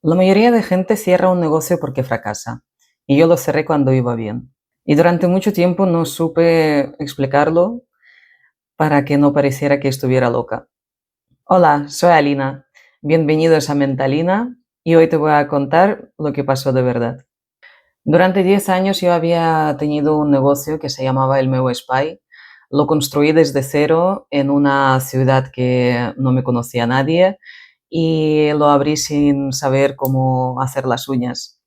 La mayoría de gente cierra un negocio porque fracasa, y yo lo cerré cuando iba bien. Y durante mucho tiempo no supe explicarlo para que no pareciera que estuviera loca. Hola, soy Alina. Bienvenidos a Mentalina y hoy te voy a contar lo que pasó de verdad. Durante 10 años yo había tenido un negocio que se llamaba El Meu Espai. Lo construí desde cero en una ciudad que no me conocía nadie y lo abrí sin saber cómo hacer las uñas.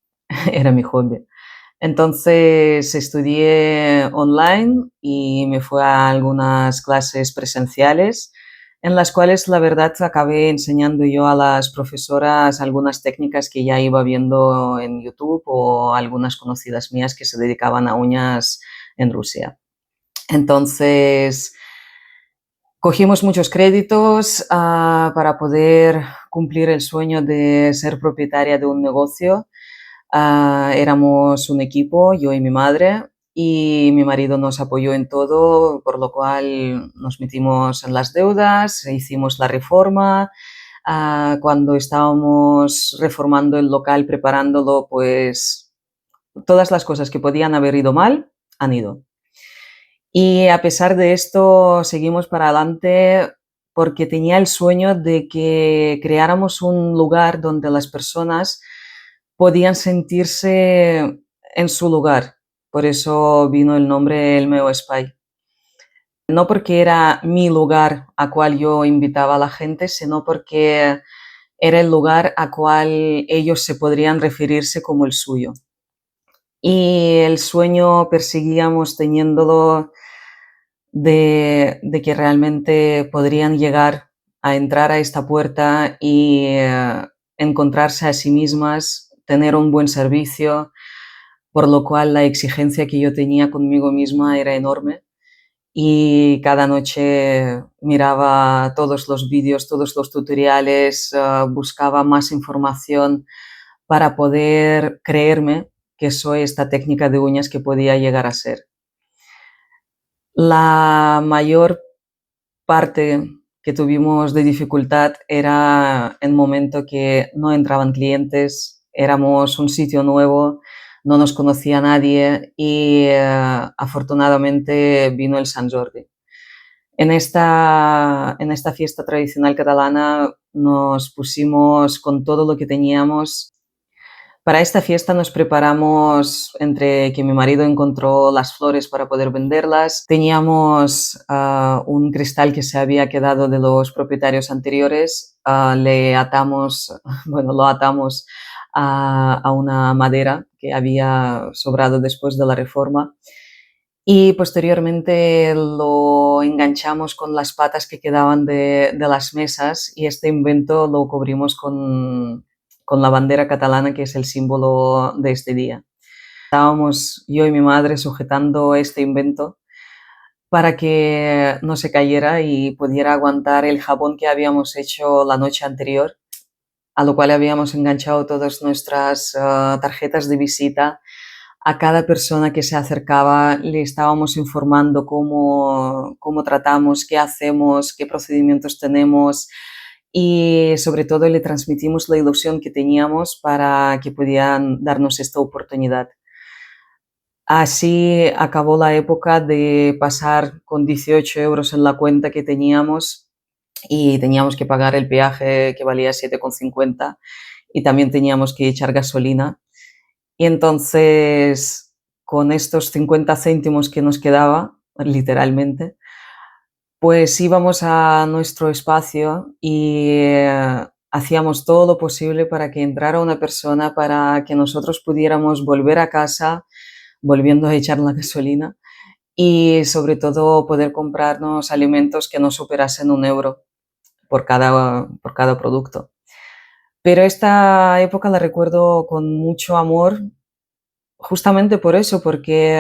Era mi hobby. Entonces estudié online y me fui a algunas clases presenciales en las cuales la verdad acabé enseñando yo a las profesoras algunas técnicas que ya iba viendo en YouTube o algunas conocidas mías que se dedicaban a uñas en Rusia. Entonces cogimos muchos créditos para poder cumplir el sueño de ser propietaria de un negocio. Éramos un equipo, yo y mi madre, y mi marido nos apoyó en todo, por lo cual nos metimos en las deudas, hicimos la reforma. Cuando estábamos reformando el local, preparándolo, pues todas las cosas que podían haber ido mal han ido. Y a pesar de esto, seguimos para adelante porque tenía el sueño de que creáramos un lugar donde las personas podían sentirse en su lugar. Por eso vino el nombre El Meu Espai. No porque era mi lugar a cual yo invitaba a la gente, sino porque era el lugar a cual ellos se podrían referirse como el suyo. Y el sueño perseguíamos teniéndolo de que realmente podrían llegar a entrar a esta puerta y encontrarse a sí mismas, tener un buen servicio, por lo cual la exigencia que yo tenía conmigo misma era enorme y cada noche miraba todos los vídeos, todos los tutoriales, buscaba más información para poder creerme que soy esta técnica de uñas que podía llegar a ser. La mayor parte que tuvimos de dificultad era el momento que no entraban clientes, éramos un sitio nuevo, no nos conocía nadie y afortunadamente vino el Sant Jordi. En esta fiesta tradicional catalana nos pusimos con todo lo que teníamos. Para esta fiesta nos preparamos entre que mi marido encontró las flores para poder venderlas. Teníamos un cristal que se había quedado de los propietarios anteriores. Le atamos, bueno, lo atamos a una madera que había sobrado después de la reforma y posteriormente lo enganchamos con las patas que quedaban de las mesas y este invento lo cubrimos con la bandera catalana, que es el símbolo de este día. Estábamos yo y mi madre sujetando este invento para que no se cayera y pudiera aguantar el jabón que habíamos hecho la noche anterior, a lo cual habíamos enganchado todas nuestras tarjetas de visita. A cada persona que se acercaba le estábamos informando cómo tratamos, qué hacemos, qué procedimientos tenemos y sobre todo le transmitimos la ilusión que teníamos para que pudieran darnos esta oportunidad. Así acabó la época de pasar con 18 euros en la cuenta que teníamos y teníamos que pagar el peaje que valía 7,50 y también teníamos que echar gasolina. Y entonces, con estos 50 céntimos que nos quedaba, literalmente, pues íbamos a nuestro espacio y hacíamos todo lo posible para que entrara una persona, para que nosotros pudiéramos volver a casa, volviendo a echar la gasolina y sobre todo poder comprarnos alimentos que no superasen 1 euro por cada producto. Pero esta época la recuerdo con mucho amor. Justamente por eso, porque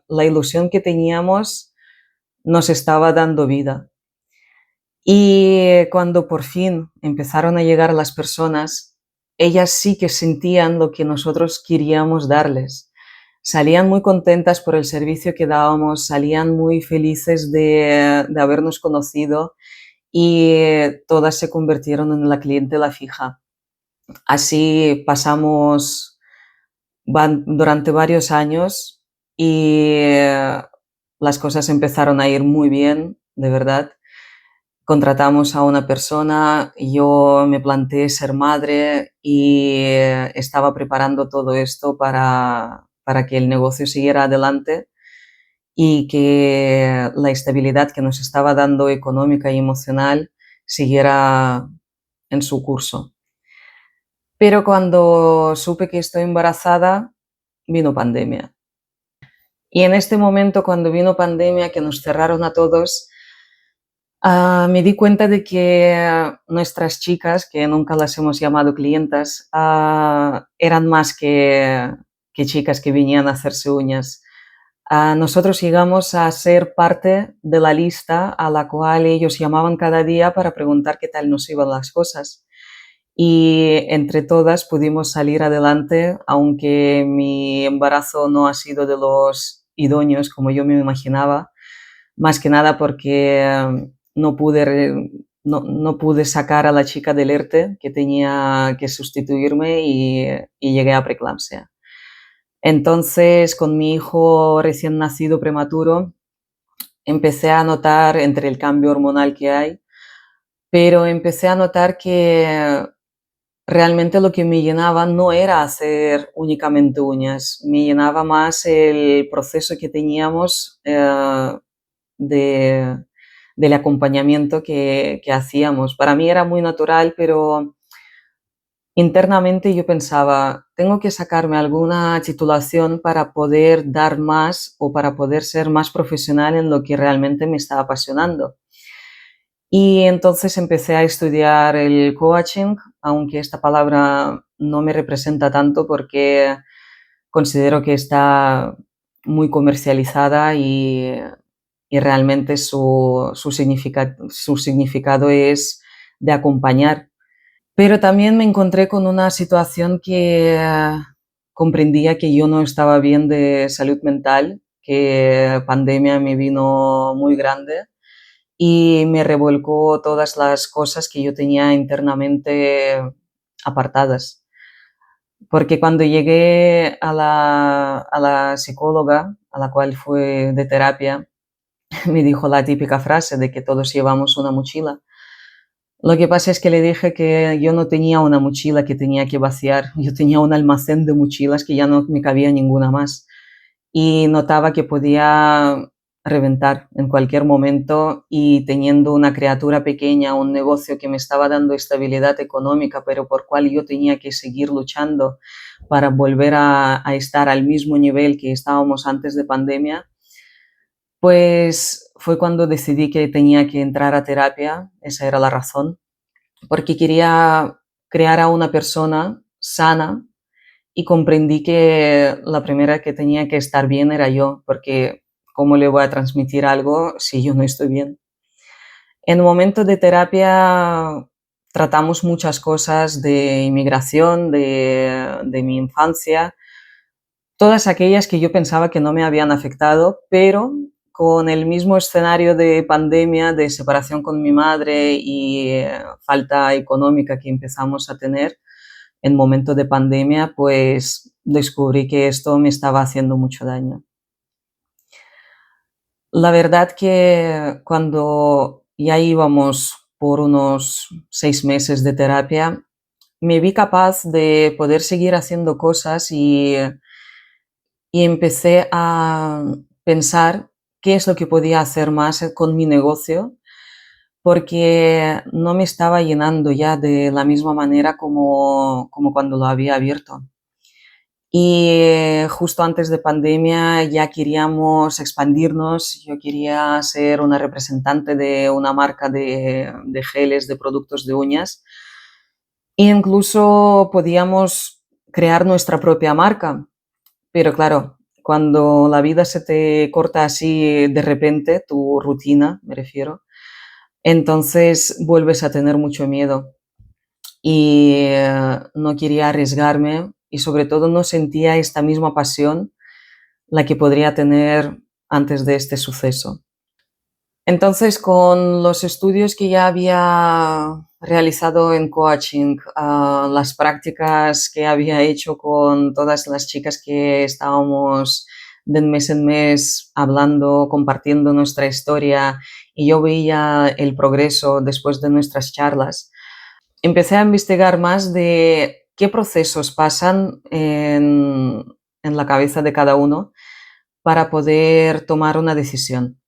la ilusión que teníamos nos estaba dando vida. Y cuando por fin empezaron a llegar las personas, ellas sí que sentían lo que nosotros queríamos darles. Salían muy contentas por el servicio que dábamos, salían muy felices de habernos conocido y todas se convirtieron en la clientela fija. Así pasamos durante varios años y las cosas empezaron a ir muy bien, de verdad. Contratamos a una persona, yo me planteé ser madre y estaba preparando todo esto para que el negocio siguiera adelante y que la estabilidad que nos estaba dando económica y emocional siguiera en su curso. Pero cuando supe que estoy embarazada, vino pandemia. Y en este momento, cuando vino pandemia, que nos cerraron a todos, me di cuenta de que nuestras chicas, que nunca las hemos llamado clientas, eran más que chicas que venían a hacerse uñas. Nosotros llegamos a ser parte de la lista a la cual ellos llamaban cada día para preguntar qué tal nos iban las cosas. Y entre todas pudimos salir adelante, aunque mi embarazo no ha sido de los idóneos como yo me imaginaba, más que nada porque no pude sacar a la chica del ERTE que tenía que sustituirme y llegué a preeclampsia. Entonces, con mi hijo recién nacido prematuro, empecé a notar entre el cambio hormonal que hay, pero empecé a notar que realmente lo que me llenaba no era hacer únicamente uñas, me llenaba más el proceso que teníamos de, del acompañamiento que hacíamos. Para mí era muy natural, pero internamente yo pensaba, tengo que sacarme alguna titulación para poder dar más o para poder ser más profesional en lo que realmente me estaba apasionando. Y entonces empecé a estudiar el coaching, aunque esta palabra no me representa tanto porque considero que está muy comercializada y realmente su significado es de acompañar. Pero también me encontré con una situación que comprendía que yo no estaba bien de salud mental, que pandemia me vino muy grande y me revolcó todas las cosas que yo tenía internamente apartadas. Porque cuando llegué a la psicóloga, a la cual fue de terapia, me dijo la típica frase de que todos llevamos una mochila. Lo que pasa es que le dije que yo no tenía una mochila que tenía que vaciar, yo tenía un almacén de mochilas que ya no me cabía ninguna más. Y notaba que podía reventar en cualquier momento y teniendo una criatura pequeña, un negocio que me estaba dando estabilidad económica, pero por cual yo tenía que seguir luchando para volver a estar al mismo nivel que estábamos antes de pandemia, pues fue cuando decidí que tenía que entrar a terapia, esa era la razón, porque quería crear a una persona sana y comprendí que la primera que tenía que estar bien era yo, porque ¿cómo le voy a transmitir algo si yo no estoy bien? En el momento de terapia tratamos muchas cosas de inmigración, de mi infancia, todas aquellas que yo pensaba que no me habían afectado, pero con el mismo escenario de pandemia, de separación con mi madre y falta económica que empezamos a tener en momento de pandemia, pues descubrí que esto me estaba haciendo mucho daño. La verdad que cuando ya íbamos por unos 6 meses de terapia, me vi capaz de poder seguir haciendo cosas y empecé a pensar qué es lo que podía hacer más con mi negocio, porque no me estaba llenando ya de la misma manera como cuando lo había abierto. Y justo antes de pandemia ya queríamos expandirnos, yo quería ser una representante de una marca de geles, de productos de uñas, e incluso podíamos crear nuestra propia marca. Pero claro, cuando la vida se te corta así de repente, tu rutina, me refiero, entonces vuelves a tener mucho miedo y no quería arriesgarme y sobre todo no sentía esta misma pasión la que podría tener antes de este suceso. Entonces, con los estudios que ya había realizado en coaching, las prácticas que había hecho con todas las chicas que estábamos de mes en mes hablando, compartiendo nuestra historia, y yo veía el progreso después de nuestras charlas, empecé a investigar más de qué procesos pasan en la cabeza de cada uno para poder tomar una decisión,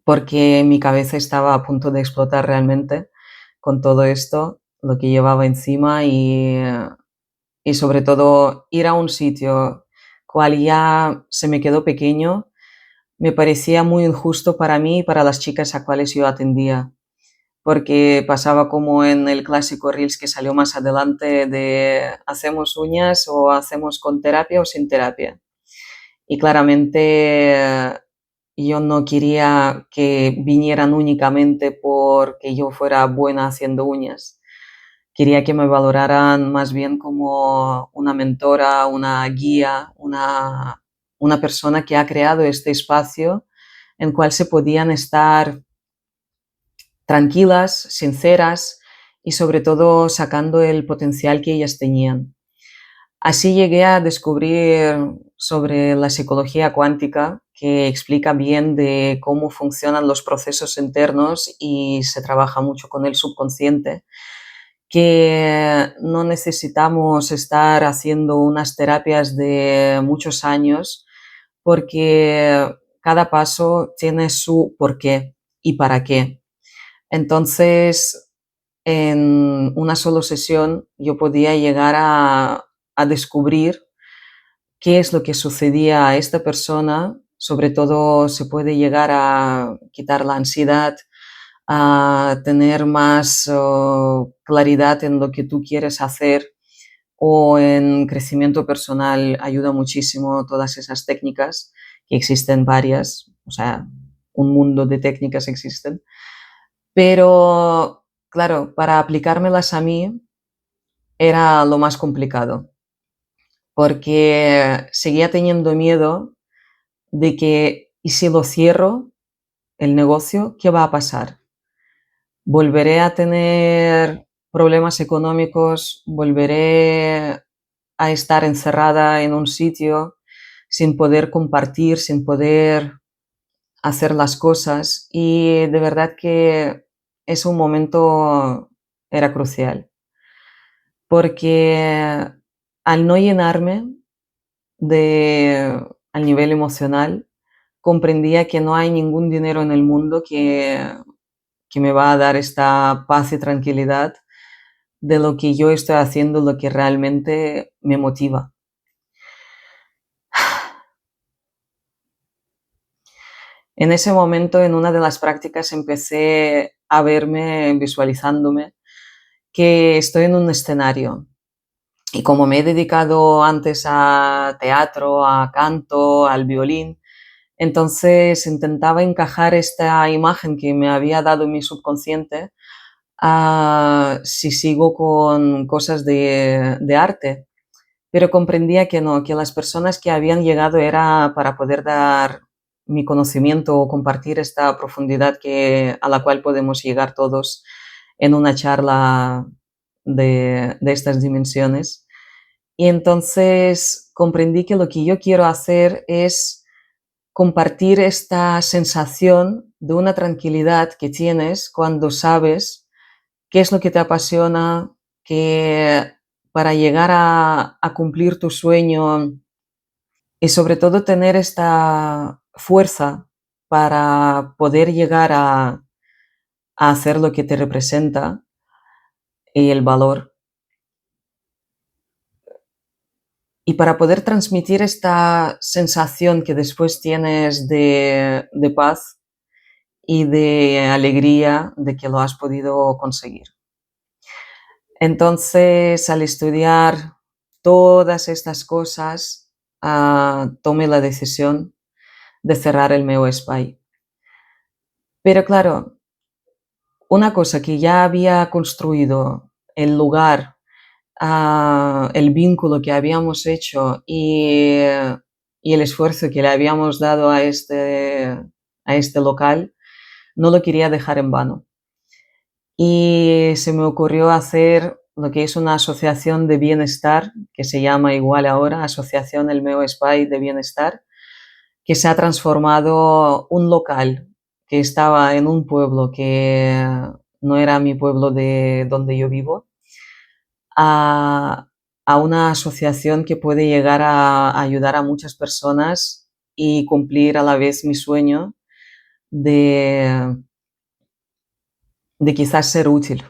porque mi cabeza estaba a punto de explotar realmente con todo esto, lo que llevaba encima y sobre todo ir a un sitio cual ya se me quedó pequeño, me parecía muy injusto para mí y para las chicas a cuales yo atendía, porque pasaba como en el clásico Reels que salió más adelante de hacemos uñas o hacemos con terapia o sin terapia. Y claramente yo no quería que vinieran únicamente porque yo fuera buena haciendo uñas. Quería que me valoraran más bien como una mentora, una guía, una persona que ha creado este espacio en el cual se podían estar tranquilas, sinceras y sobre todo sacando el potencial que ellas tenían. Así llegué a descubrir sobre la psicología cuántica, que explica bien de cómo funcionan los procesos internos y se trabaja mucho con el subconsciente, que no necesitamos estar haciendo unas terapias de muchos años porque cada paso tiene su porqué y para qué. Entonces, en una sola sesión yo podía llegar a descubrir qué es lo que sucedía a esta persona, sobre todo se puede llegar a quitar la ansiedad, a tener más claridad en lo que tú quieres hacer o en crecimiento personal ayuda muchísimo todas esas técnicas, que existen varias, o sea, un mundo de técnicas existen, pero claro, para aplicármelas a mí era lo más complicado, porque seguía teniendo miedo de que, ¿y si lo cierro el negocio, qué va a pasar? ¿Volveré a tener problemas económicos? ¿Volveré a estar encerrada en un sitio sin poder compartir, sin poder hacer las cosas? Y de verdad que ese momento era crucial, porque al no llenarme de, al nivel emocional, comprendía que no hay ningún dinero en el mundo que me va a dar esta paz y tranquilidad de lo que yo estoy haciendo, lo que realmente me motiva. En ese momento, en una de las prácticas, empecé a verme visualizándome que estoy en un escenario. Y como me he dedicado antes a teatro, a canto, al violín, entonces intentaba encajar esta imagen que me había dado mi subconsciente a si sigo con cosas de arte. Pero comprendía que no, que las personas que habían llegado era para poder dar mi conocimiento o compartir esta profundidad a la cual podemos llegar todos en una charla de estas dimensiones. Y entonces comprendí que lo que yo quiero hacer es compartir esta sensación de una tranquilidad que tienes cuando sabes qué es lo que te apasiona, que para llegar a cumplir tu sueño y sobre todo tener esta fuerza para poder llegar a hacer lo que te representa y el valor. Y para poder transmitir esta sensación que después tienes de paz y de alegría de que lo has podido conseguir. Entonces, al estudiar todas estas cosas, tomé la decisión de cerrar el meu espai. Pero claro, una cosa que ya había construido, el lugar, el vínculo que habíamos hecho y el esfuerzo que le habíamos dado a este local, no lo quería dejar en vano. y se me ocurrió hacer lo que es una asociación de bienestar, que se llama igual ahora, Asociación El Meu Espai de Bienestar, que se ha transformado un local que estaba en un pueblo que no era mi pueblo de donde yo vivo, a, a una asociación que puede llegar a ayudar a muchas personas y cumplir a la vez mi sueño de, de quizás ser útil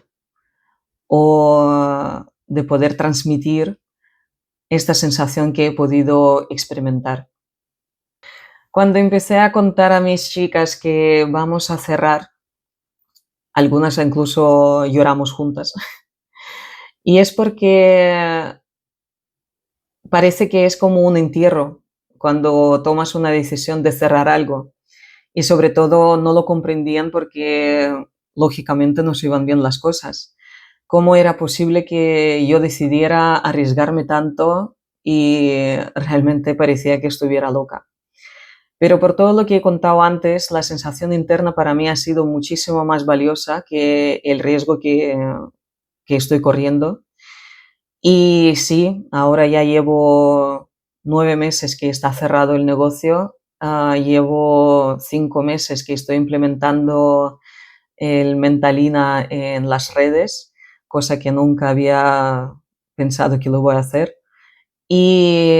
o de poder transmitir esta sensación que he podido experimentar. Cuando empecé a contar a mis chicas que vamos a cerrar, algunas incluso lloramos juntas, y es porque parece que es como un entierro cuando tomas una decisión de cerrar algo. Y sobre todo no lo comprendían porque lógicamente no se iban bien las cosas. ¿Cómo era posible que yo decidiera arriesgarme tanto y realmente parecía que estuviera loca? Pero por todo lo que he contado antes, la sensación interna para mí ha sido muchísimo más valiosa que el riesgo que estoy corriendo. Y sí, ahora ya llevo 9 meses que está cerrado el negocio, llevo 5 meses que estoy implementando el Mentalina en las redes, cosa que nunca había pensado que lo voy a hacer. Y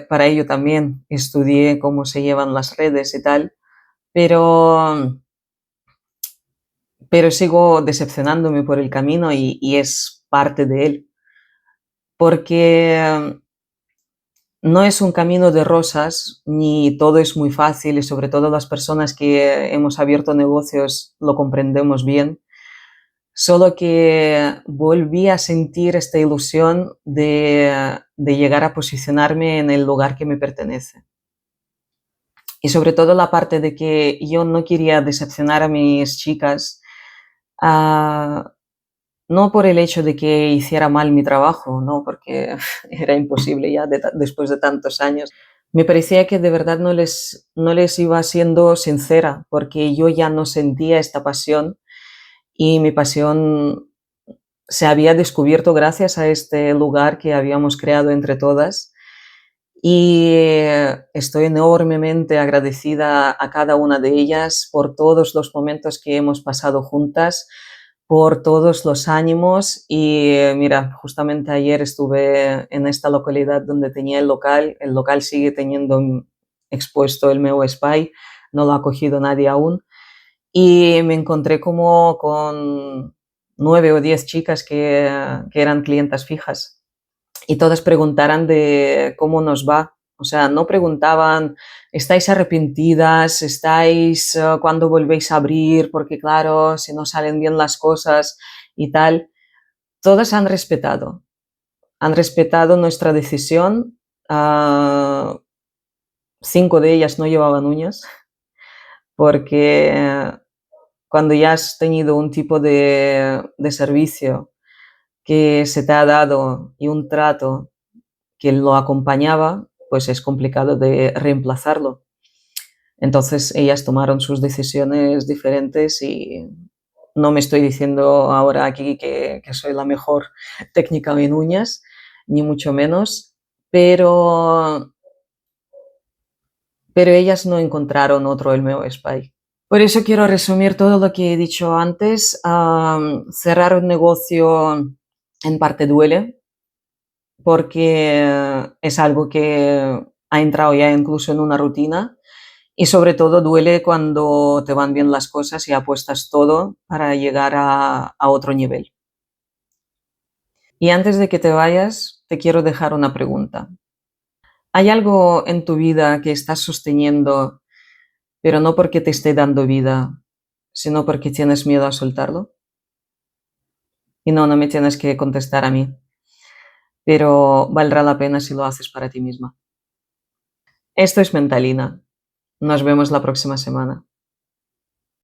para ello también estudié cómo se llevan las redes y tal, pero, pero sigo decepcionándome por el camino y es parte de él, porque no es un camino de rosas, ni todo es muy fácil y sobre todo las personas que hemos abierto negocios lo comprendemos bien, solo que volví a sentir esta ilusión de llegar a posicionarme en el lugar que me pertenece. Y sobre todo la parte de que yo no quería decepcionar a mis chicas, ah, no por el hecho de que hiciera mal mi trabajo, no, porque era imposible ya después de tantos años. Me parecía que de verdad no les iba siendo sincera, porque yo ya no sentía esta pasión y mi pasión se había descubierto gracias a este lugar que habíamos creado entre todas y estoy enormemente agradecida a cada una de ellas por todos los momentos que hemos pasado juntas, por todos los ánimos y mira, justamente ayer estuve en esta localidad donde tenía el local sigue teniendo expuesto el meu espai, no lo ha cogido nadie aún y me encontré como con 9 o 10 chicas que eran clientas fijas y todas preguntaran de cómo nos va. O sea, no preguntaban, ¿estáis arrepentidas? ¿Estáis cuándo volvéis a abrir? Porque claro, si no salen bien las cosas y tal. Todas han respetado nuestra decisión. 5 de ellas no llevaban uñas porque cuando ya has tenido un tipo de servicio que se te ha dado y un trato que lo acompañaba, pues es complicado de reemplazarlo. Entonces ellas tomaron sus decisiones diferentes y no me estoy diciendo ahora aquí que soy la mejor técnica en uñas, ni mucho menos, pero ellas no encontraron otro el meu espai. Por eso quiero resumir todo lo que he dicho antes. Cerrar un negocio en parte duele, porque es algo que ha entrado ya incluso en una rutina y sobre todo duele cuando te van bien las cosas y apuestas todo para llegar a otro nivel. Y antes de que te vayas, te quiero dejar una pregunta. ¿Hay algo en tu vida que estás sosteniendo, pero no porque te esté dando vida, sino porque tienes miedo a soltarlo? Y no, no me tienes que contestar a mí, pero valdrá la pena si lo haces para ti misma. Esto es Mentalina. Nos vemos la próxima semana.